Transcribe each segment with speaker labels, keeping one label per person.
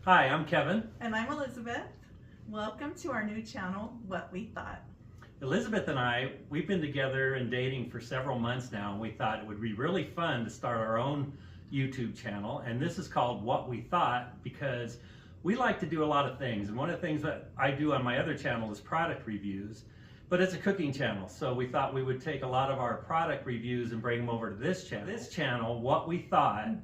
Speaker 1: Hi, I'm Kevin.
Speaker 2: And I'm Elizabeth. Welcome to our new channel, What We Thought.
Speaker 1: Elizabeth and I, we've been together and dating for several months now, and we thought it would be really fun to start our own YouTube channel. And this is called What We Thought because we like to do a lot of things. And one of the things that I do on my other channel is product reviews, but it's a cooking channel. So we thought we would take a lot of our product reviews and bring them over to this channel. This channel, What We Thought,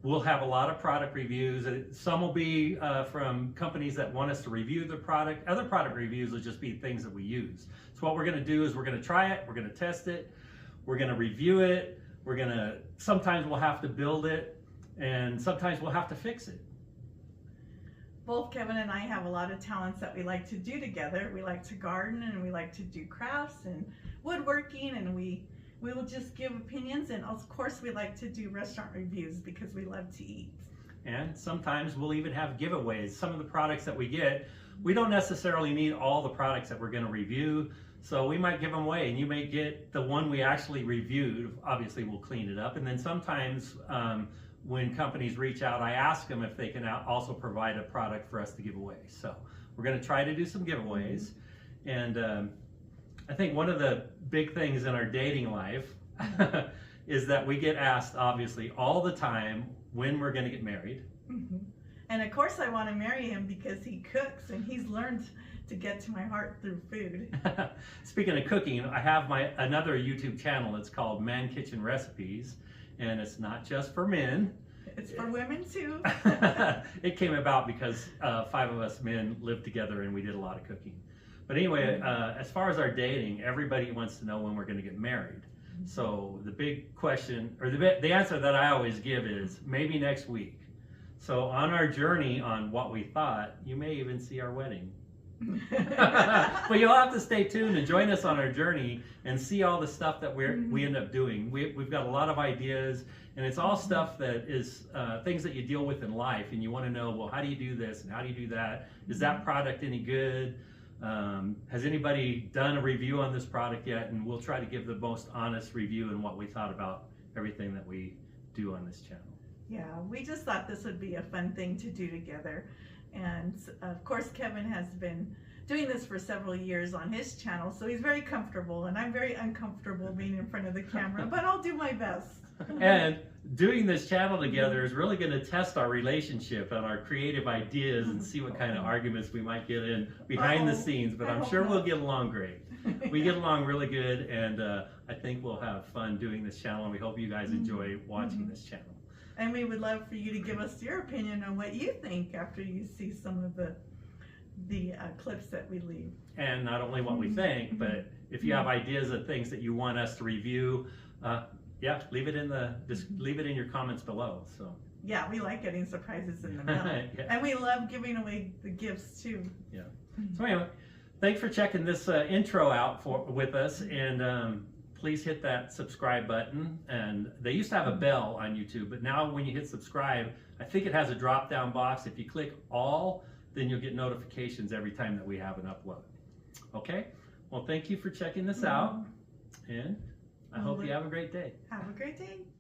Speaker 1: we'll have a lot of product reviews. Some will be from companies that want us to review the product. Other product reviews will just be things that we use. So what we're gonna do is we're gonna try it, we're gonna test it, we're gonna review it, sometimes we'll have to build it, and sometimes we'll have to fix it.
Speaker 2: Both Kevin and I have a lot of talents that we like to do together. We like to garden and we like to do crafts and woodworking, and we will just give opinions, and of course we like to do restaurant reviews because we love to eat.
Speaker 1: And sometimes we'll even have giveaways. Some of the products that we get, we don't necessarily need all the products that we're going to review, so we might give them away, and you may get the one we actually reviewed. Obviously we'll clean it up, and then sometimes when companies reach out, I ask them if they can also provide a product for us to give away. So we're going to try to do some giveaways. And I think one of the big things in our dating life is that we get asked, obviously, all the time when we're going to get married.
Speaker 2: And of course I want to marry him because he cooks and he's learned to get to my heart through food.
Speaker 1: Speaking of cooking, I have another YouTube channel. It's called Man Kitchen Recipes, and it's not just for men.
Speaker 2: It's for women too.
Speaker 1: It came about because 5 of us men lived together and we did a lot of cooking. But anyway, as far as our dating, everybody wants to know when we're going to get married. So the big question, or the answer that I always give is maybe next week. So on our journey on What We Thought, you may even see our wedding. But you'll have to stay tuned and join us on our journey and see all the stuff that we end up doing. We've got a lot of ideas, and it's all stuff that is things that you deal with in life, and you want to know, well, how do you do this and how do you do that? Is that product any good? Has anybody done a review on this product yet? And we'll try to give the most honest review and what we thought about everything that we do on this channel.
Speaker 2: Yeah, we just thought this would be a fun thing to do together. And of course, Kevin has been doing this for several years on his channel, so he's very comfortable, and I'm very uncomfortable being in front of the camera, but I'll do my best.
Speaker 1: And doing this channel together is really going to test our relationship and our creative ideas and see what kind of arguments we might get in behind the scenes, but I'm sure we'll get along great. We get along really good, and I think we'll have fun doing this channel, and we hope you guys enjoy watching this channel.
Speaker 2: And we would love for you to give us your opinion on what you think after you see some of the clips that we leave. And
Speaker 1: not only what we think, but if you have ideas of things that you want us to review, yeah, leave it in your comments below. So
Speaker 2: yeah, we like getting surprises in the mail. Yeah. And we love giving away the gifts too.
Speaker 1: Yeah. So anyway, thanks for checking this intro out with us, and please hit that subscribe button. And they used to have a bell on YouTube, but now when you hit subscribe, I think it has a drop down box. If you click all, then you'll get notifications every time that we have an upload. Okay, well, thank you for checking this out, and I hope you have a great day.
Speaker 2: Have a great day.